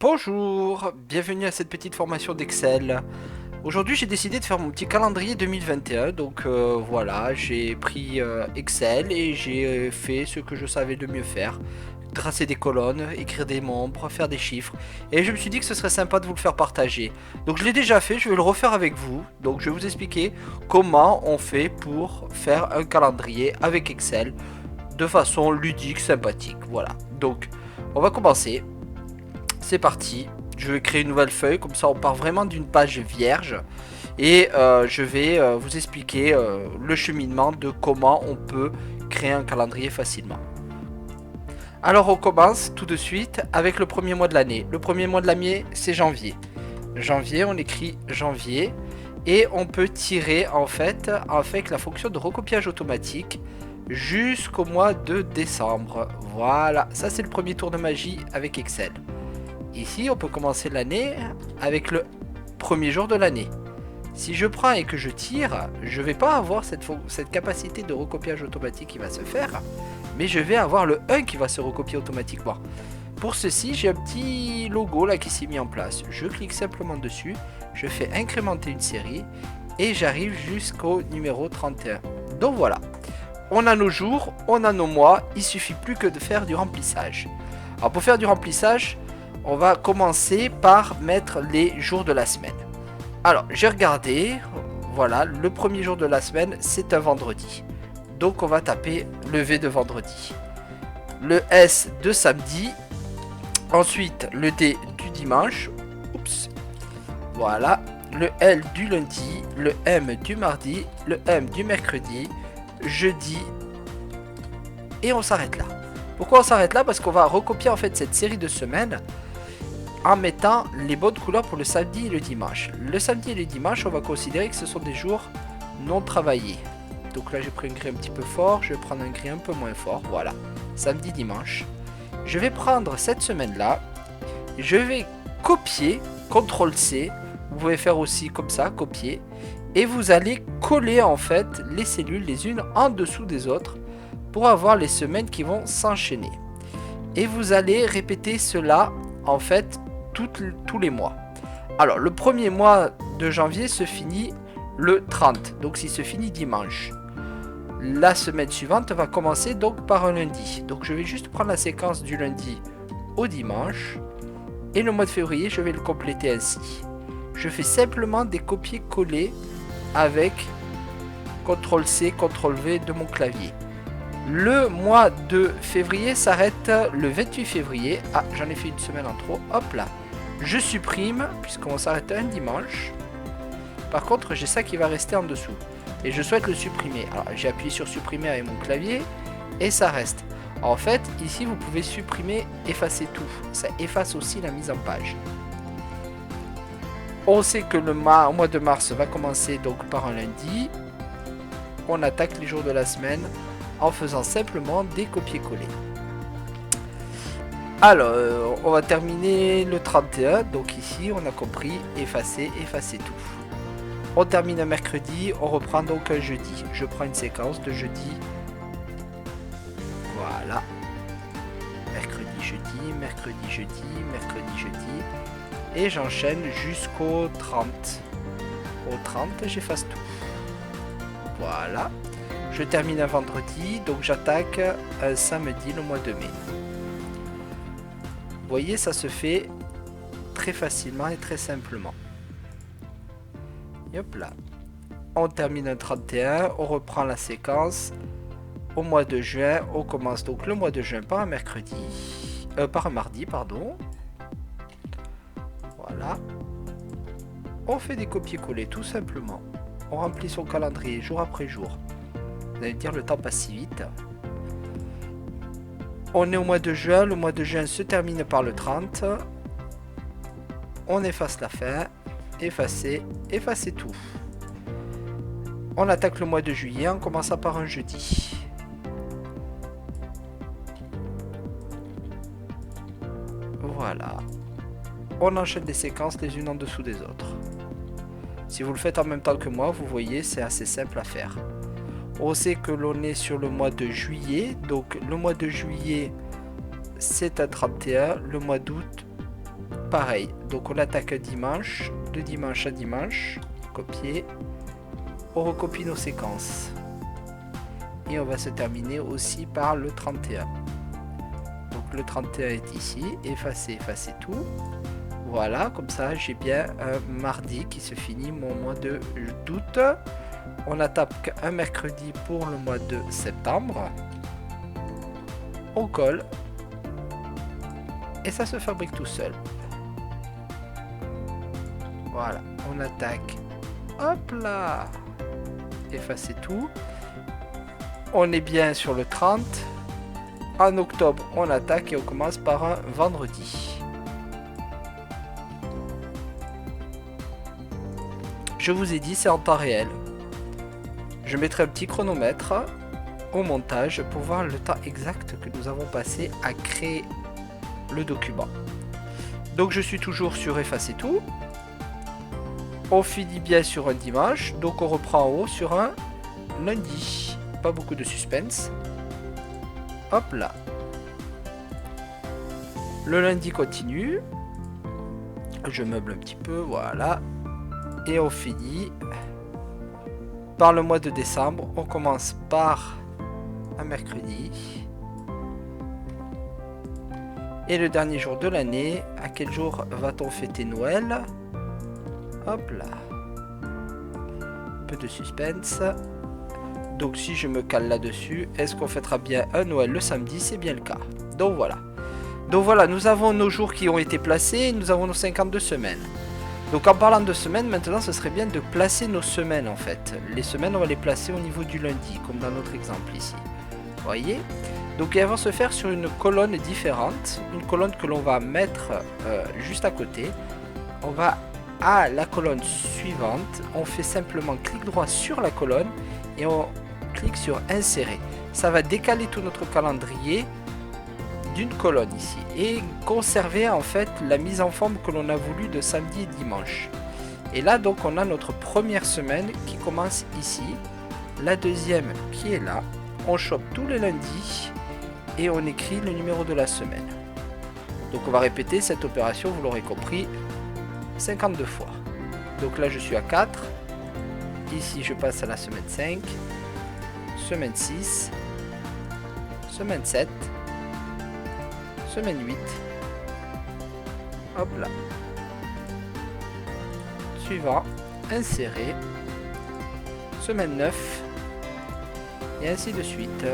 Bonjour, bienvenue à cette petite formation d'Excel. Aujourd'hui j'ai décidé de faire mon petit calendrier 2021, donc voilà, j'ai pris Excel et j'ai fait ce que je savais de mieux faire. Tracer des colonnes, écrire des nombres, faire des chiffres. Et je me suis dit que ce serait sympa de vous le faire partager. Donc je l'ai déjà fait, je vais le refaire avec vous. Donc je vais vous expliquer comment on fait pour faire un calendrier avec Excel de façon ludique, sympathique. Voilà, donc on va commencer. C'est parti, je vais créer une nouvelle feuille, comme ça on part vraiment d'une page vierge. Et je vais vous expliquer le cheminement de comment on peut créer un calendrier facilement. Alors on commence tout de suite avec le premier mois de l'année. Le premier mois de l'année, c'est janvier. Janvier, on écrit janvier. Et on peut tirer en fait avec la fonction de recopiage automatique jusqu'au mois de décembre. Voilà, ça c'est le premier tour de magie avec Excel. Ici, on peut commencer l'année avec le premier jour de l'année. Si je prends et que je tire, je ne vais pas avoir cette capacité de recopiage automatique qui va se faire, mais je vais avoir le 1 qui va se recopier automatiquement. Pour ceci, j'ai un petit logo là qui s'est mis en place. Je clique simplement dessus, je fais incrémenter une série et j'arrive jusqu'au numéro 31. Donc voilà, on a nos jours, on a nos mois, il suffit plus que de faire du remplissage. Alors pour faire du remplissage, on va commencer par mettre les jours de la semaine. Alors, j'ai regardé, voilà, le premier jour de la semaine, c'est un vendredi. Donc, on va taper le V de vendredi. Le S de samedi. Ensuite, le D du dimanche. Oups. Voilà. Le L du lundi. Le M du mardi. Le M du mercredi. Jeudi. Et on s'arrête là. Pourquoi on s'arrête là? Parce qu'on va recopier en fait cette série de semaines en mettant les bonnes couleurs pour le samedi et le dimanche. Le samedi et le dimanche, on va considérer que ce sont des jours non travaillés. Donc là, j'ai pris un gris un petit peu fort, je vais prendre un gris un peu moins fort, voilà. Samedi, dimanche. Je vais prendre cette semaine-là, je vais copier, CTRL-C, vous pouvez faire aussi comme ça, copier, et vous allez coller en fait les cellules les unes en dessous des autres pour avoir les semaines qui vont s'enchaîner. Et vous allez répéter cela en fait tous les mois. Alors le premier mois de janvier se finit le 30, donc s'il se finit dimanche. La semaine suivante va commencer donc par un lundi. Donc je vais juste prendre la séquence du lundi au dimanche. Et le mois de février, je vais le compléter ainsi. Je fais simplement des copier-coller avec CTRL-C, CTRL-V de mon clavier. Le mois de février s'arrête le 28 février. Ah, j'en ai fait une semaine en trop. Hop là. Je supprime, puisqu'on s'arrête un dimanche. Par contre, j'ai ça qui va rester en dessous. Et je souhaite le supprimer. Alors, j'ai appuyé sur supprimer avec mon clavier. Et ça reste. En fait, ici, vous pouvez supprimer, effacer tout. Ça efface aussi la mise en page. On sait que le mois de mars va commencer donc par un lundi. On attaque les jours de la semaine en faisant simplement des copier-coller. Alors, on va terminer le 31. Donc ici, on a compris, effacer, effacer tout. On termine un mercredi, on reprend donc un jeudi. Je prends une séquence de jeudi. Voilà. Mercredi, jeudi, mercredi, jeudi, mercredi, jeudi. Et j'enchaîne jusqu'au 30. Au 30, j'efface tout. Voilà. Je termine un vendredi, donc j'attaque un samedi le mois de mai. Vous voyez, ça se fait très facilement et très simplement. Et hop là. On termine un 31, on reprend la séquence. Au mois de juin, on commence donc le mois de juin par un mercredi. Par un mardi, pardon. Voilà. On fait des copier-coller tout simplement. On remplit son calendrier jour après jour. Vous allez me dire, le temps passe si vite. On est au mois de juin. Le mois de juin se termine par le 30. On efface la fin. Effacer. Effacer tout. On attaque le mois de juillet en commençant par un jeudi. Voilà. On enchaîne les séquences les unes en dessous des autres. Si vous le faites en même temps que moi, vous voyez, c'est assez simple à faire. On sait que l'on est sur le mois de juillet. Donc le mois de juillet, c'est un 31. Le mois d'août, pareil. Donc on attaque dimanche, de dimanche à dimanche. Copier. On recopie nos séquences. Et on va se terminer aussi par le 31. Donc le 31 est ici. Effacer, effacer tout. Voilà, comme ça j'ai bien un mardi qui se finit mon mois d'août. On attaque un mercredi pour le mois de septembre. On colle. Et ça se fabrique tout seul. Voilà, on attaque. Hop là. Effacer tout. On est bien sur le 30. En octobre, on attaque et on commence par un vendredi. Je vous ai dit, c'est en temps réel. Je mettrai un petit chronomètre au montage pour voir le temps exact que nous avons passé à créer le document. Donc je suis toujours sur effacer tout. On finit bien sur un dimanche, donc on reprend en haut sur un lundi. Pas beaucoup de suspense. Hop là. Le lundi continue. Je meuble un petit peu, voilà. Et on finit par le mois de décembre. On commence par un mercredi. Et le dernier jour de l'année, à quel jour va-t-on fêter Noël? Hop là. Peu de suspense. Donc si je me cale là-dessus, est-ce qu'on fêtera bien un Noël le samedi? C'est bien le cas. Donc voilà. Donc voilà, nous avons nos jours qui ont été placés, nous avons nos 52 semaines. Donc en parlant de semaines, maintenant ce serait bien de placer nos semaines en fait. Les semaines, on va les placer au niveau du lundi, comme dans notre exemple ici. Vous voyez? Donc elles vont se faire sur une colonne différente, une colonne que l'on va mettre juste à côté. On va à la colonne suivante, on fait simplement clic droit sur la colonne et on clique sur insérer. Ça va décaler tout notre calendrier d'une colonne ici et conserver en fait la mise en forme que l'on a voulu de samedi et dimanche. Et là donc on a notre première semaine qui commence ici, la deuxième qui est là, on chope tous les lundis et on écrit le numéro de la semaine. Donc on va répéter cette opération, vous l'aurez compris, 52 fois. Donc là je suis à 4, ici je passe à la semaine 5, semaine 6, semaine 7, semaine 8, hop là, suivant, insérer, semaine 9, et ainsi de suite.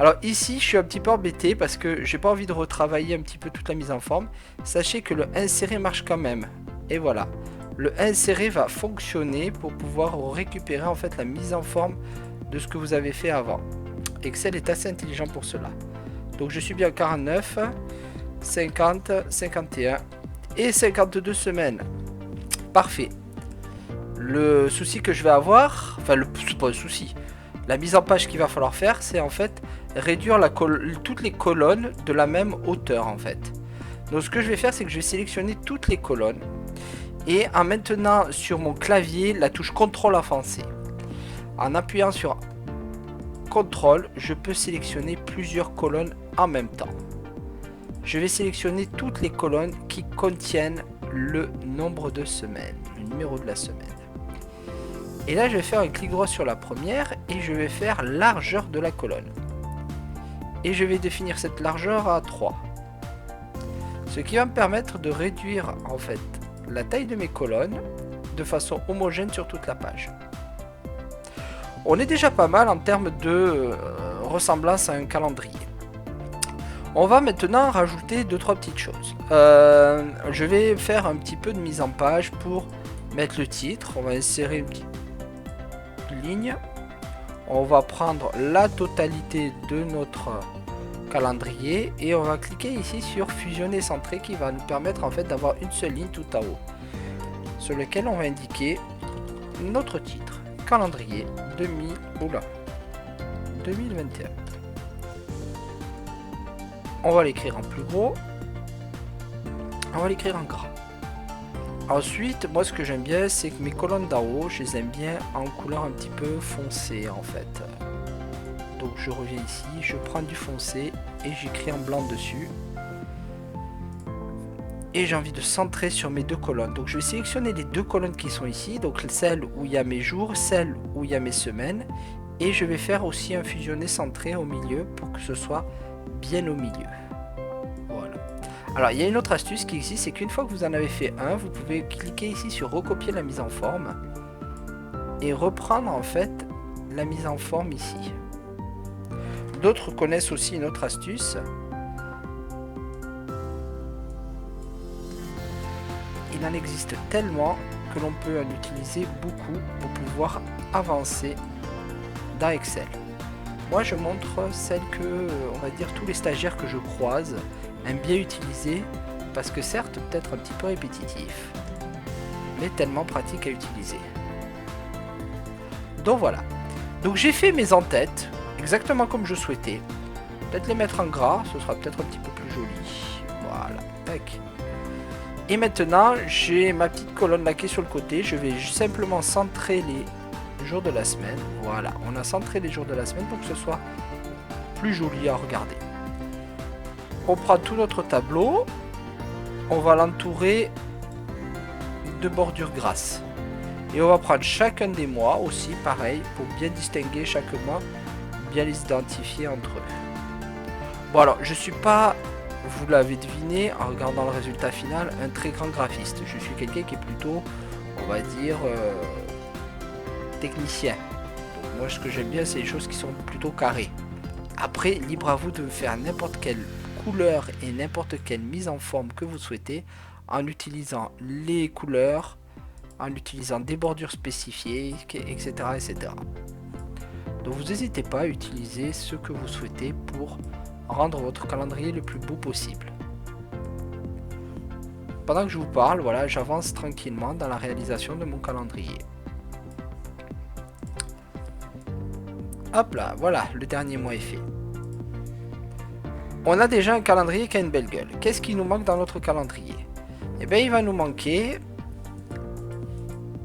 Alors ici je suis un petit peu embêté parce que j'ai pas envie de retravailler un petit peu toute la mise en forme. Sachez que le insérer marche quand même. Et voilà. Le insérer va fonctionner pour pouvoir récupérer en fait la mise en forme de ce que vous avez fait avant. Excel est assez intelligent pour cela. Donc je suis bien 49, 50, 51 et 52 semaines. Parfait. Le souci que je vais avoir, enfin c'est pas un souci. La mise en page qu'il va falloir faire, c'est en fait réduire toutes les colonnes de la même hauteur en fait. Donc ce que je vais faire, c'est que je vais sélectionner toutes les colonnes et en maintenant sur mon clavier la touche CTRL avancée. En appuyant sur CTRL, je peux sélectionner plusieurs colonnes en même temps. Je vais sélectionner toutes les colonnes qui contiennent le nombre de semaines, le numéro de la semaine. Et là, je vais faire un clic droit sur la première et je vais faire largeur de la colonne. Et je vais définir cette largeur à 3. Ce qui va me permettre de réduire en fait la taille de mes colonnes de façon homogène sur toute la page. On est déjà pas mal en termes de ressemblance à un calendrier. On va maintenant rajouter 2-3 petites choses. Je vais faire un petit peu de mise en page pour mettre le titre. On va insérer une petite ligne. On va prendre la totalité de notre calendrier et on va cliquer ici sur fusionner centré qui va nous permettre en fait d'avoir une seule ligne tout en haut sur lequel on va indiquer notre titre calendrier 2021. On va l'écrire en plus gros, on va l'écrire en gras Ensuite, moi ce que j'aime bien, c'est que mes colonnes d'en haut, je les aime bien en couleur un petit peu foncée en fait. Donc je reviens ici, je prends du foncé et j'écris en blanc dessus. Et j'ai envie de centrer sur mes deux colonnes. Donc je vais sélectionner les deux colonnes qui sont ici. Donc celle où il y a mes jours, celle où il y a mes semaines. Et je vais faire aussi un fusionné centré au milieu pour que ce soit bien au milieu. Voilà. Alors il y a une autre astuce qui existe, c'est qu'une fois que vous en avez fait un, vous pouvez cliquer ici sur recopier la mise en forme. Et reprendre en fait la mise en forme ici. D'autres connaissent aussi une autre astuce. Il en existe tellement que l'on peut en utiliser beaucoup pour pouvoir avancer dans Excel. Moi je montre celle que, on va dire, tous les stagiaires que je croise aiment bien utiliser parce que certes peut-être un petit peu répétitif, mais tellement pratique à utiliser. Donc voilà. Donc j'ai fait mes en-têtes exactement comme je souhaitais. Peut-être les mettre en gras, ce sera peut-être un petit peu plus joli. Voilà, tac. Et maintenant, j'ai ma petite colonne laquée sur le côté. Je vais simplement centrer les jours de la semaine. Voilà, on a centré les jours de la semaine pour que ce soit plus joli à regarder. On prend tout notre tableau. On va l'entourer de bordures grasses. Et on va prendre chacun des mois aussi, pareil, pour bien distinguer chaque mois, bien les identifier entre eux. Bon alors, je suis pas... Vous l'avez deviné en regardant le résultat final, un très grand graphiste. Je suis quelqu'un qui est plutôt, on va dire, technicien. Donc moi ce que j'aime bien, c'est les choses qui sont plutôt carrées. Après, libre à vous de faire n'importe quelle couleur et n'importe quelle mise en forme que vous souhaitez en utilisant les couleurs, en utilisant des bordures spécifiées, etc. etc. Donc vous n'hésitez pas à utiliser ce que vous souhaitez pour rendre votre calendrier le plus beau possible. Pendant que je vous parle, voilà, j'avance tranquillement dans la réalisation de mon calendrier. Hop là, voilà, le dernier mois est fait. On a déjà un calendrier qui a une belle gueule. Qu'est-ce qui nous manque dans notre calendrier? Eh bien, il va nous manquer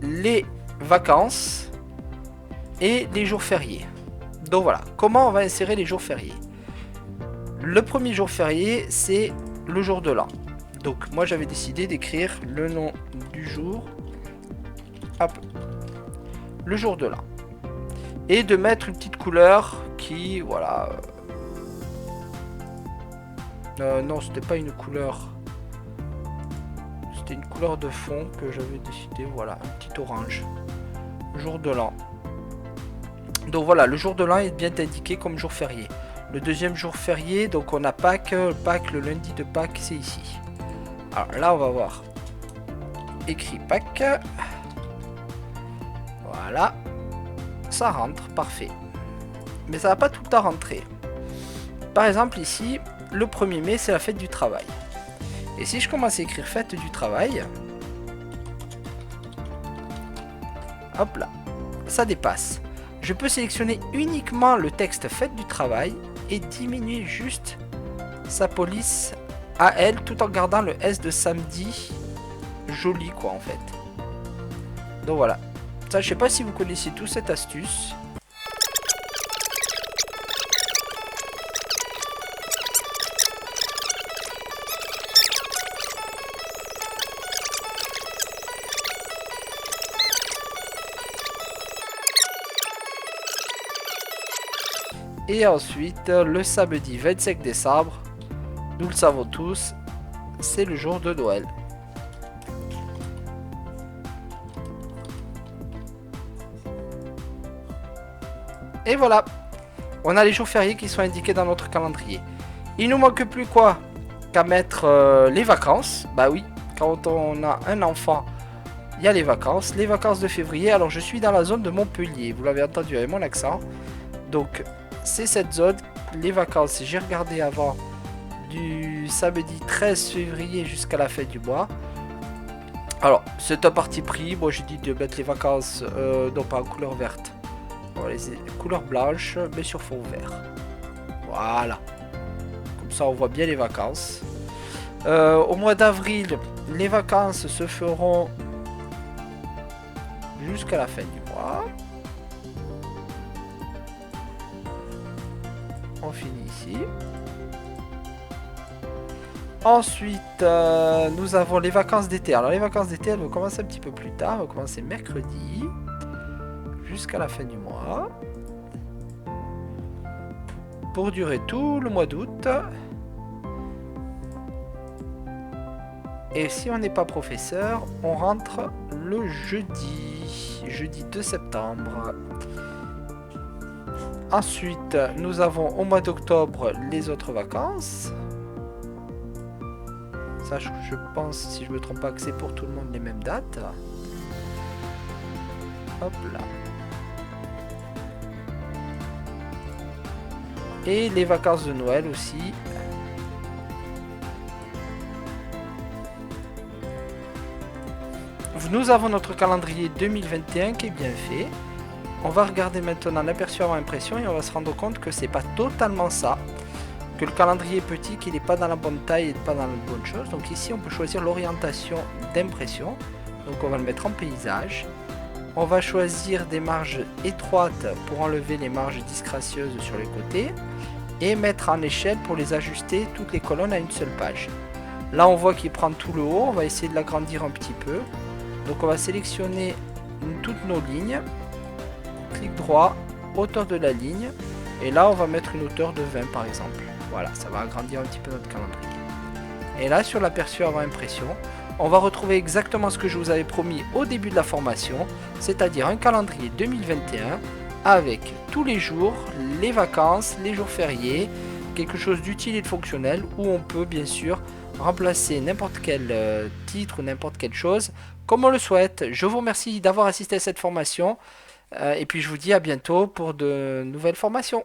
les vacances et les jours fériés. Donc voilà, comment on va insérer les jours fériés? Le premier jour férié, c'est le jour de l'an. Donc moi j'avais décidé d'écrire le nom du jour, hop, le jour de l'an. Et de mettre une petite couleur qui, voilà... non, c'était pas une couleur. C'était une couleur de fond que j'avais décidé, voilà, un petit orange. Jour de l'an. Donc voilà, le jour de l'an est bien indiqué comme jour férié. Le deuxième jour férié, donc on a Pâques, le lundi de Pâques, c'est ici. Alors là, on va voir. Écrit Pâques. Voilà. Ça rentre, parfait. Mais ça va pas tout le temps rentrer. Par exemple, ici, le 1er mai, c'est la fête du travail. Et si je commence à écrire fête du travail, hop là, ça dépasse. Je peux sélectionner uniquement le texte fête du travail et diminuer juste sa police à elle tout en gardant le S de samedi joli quoi en fait. Donc voilà. Ça, je sais pas si vous connaissez tous cette astuce. Et ensuite, le samedi 25 décembre, nous le savons tous, c'est le jour de Noël. Et voilà, on a les jours fériés qui sont indiqués dans notre calendrier. Il nous manque plus quoi qu'à mettre les vacances. Bah oui, quand on a un enfant, il y a les vacances de février. Alors je suis dans la zone de Montpellier, vous l'avez entendu avec mon accent. Donc c'est cette zone, les vacances, j'ai regardé avant, du samedi 13 février jusqu'à la fin du mois. Alors c'est un parti pris, moi j'ai dit de mettre les vacances non pas en couleur verte, bon, les couleurs blanches mais sur fond vert. Voilà, comme ça on voit bien les vacances. Au mois d'avril, Les vacances se feront jusqu'à la fin du mois. On finit ici. Ensuite, nous avons les vacances d'été. Alors les vacances d'été, elles vont commencer un petit peu plus tard. Elles vont commencer mercredi jusqu'à la fin du mois. Pour durer tout le mois d'août. Et si on n'est pas professeur, on rentre le jeudi 2 septembre. Ensuite, nous avons au mois d'octobre les autres vacances. Ça, je pense, si je me trompe pas, que c'est pour tout le monde les mêmes dates. Hop là. Et les vacances de Noël aussi. Nous avons notre calendrier 2021 qui est bien fait. On va regarder maintenant l'aperçu avant impression et on va se rendre compte que c'est pas totalement ça. Que le calendrier est petit, qu'il n'est pas dans la bonne taille et pas dans la bonne chose. Donc ici on peut choisir l'orientation d'impression. Donc on va le mettre en paysage. On va choisir des marges étroites pour enlever les marges disgracieuses sur les côtés. Et mettre en échelle pour les ajuster toutes les colonnes à une seule page. Là on voit qu'il prend tout le haut. On va essayer de l'agrandir un petit peu. Donc on va sélectionner toutes nos lignes. Clic droit, hauteur de la ligne. Et là on va mettre une hauteur de 20 par exemple. Voilà, ça va agrandir un petit peu notre calendrier. Et là sur l'aperçu avant impression, on va retrouver exactement ce que je vous avais promis au début de la formation. C'est-à-dire un calendrier 2021 avec tous les jours, les vacances, les jours fériés. Quelque chose d'utile et de fonctionnel où on peut bien sûr remplacer n'importe quel titre ou n'importe quelle chose comme on le souhaite. Je vous remercie d'avoir assisté à cette formation et puis je vous dis à bientôt pour de nouvelles formations.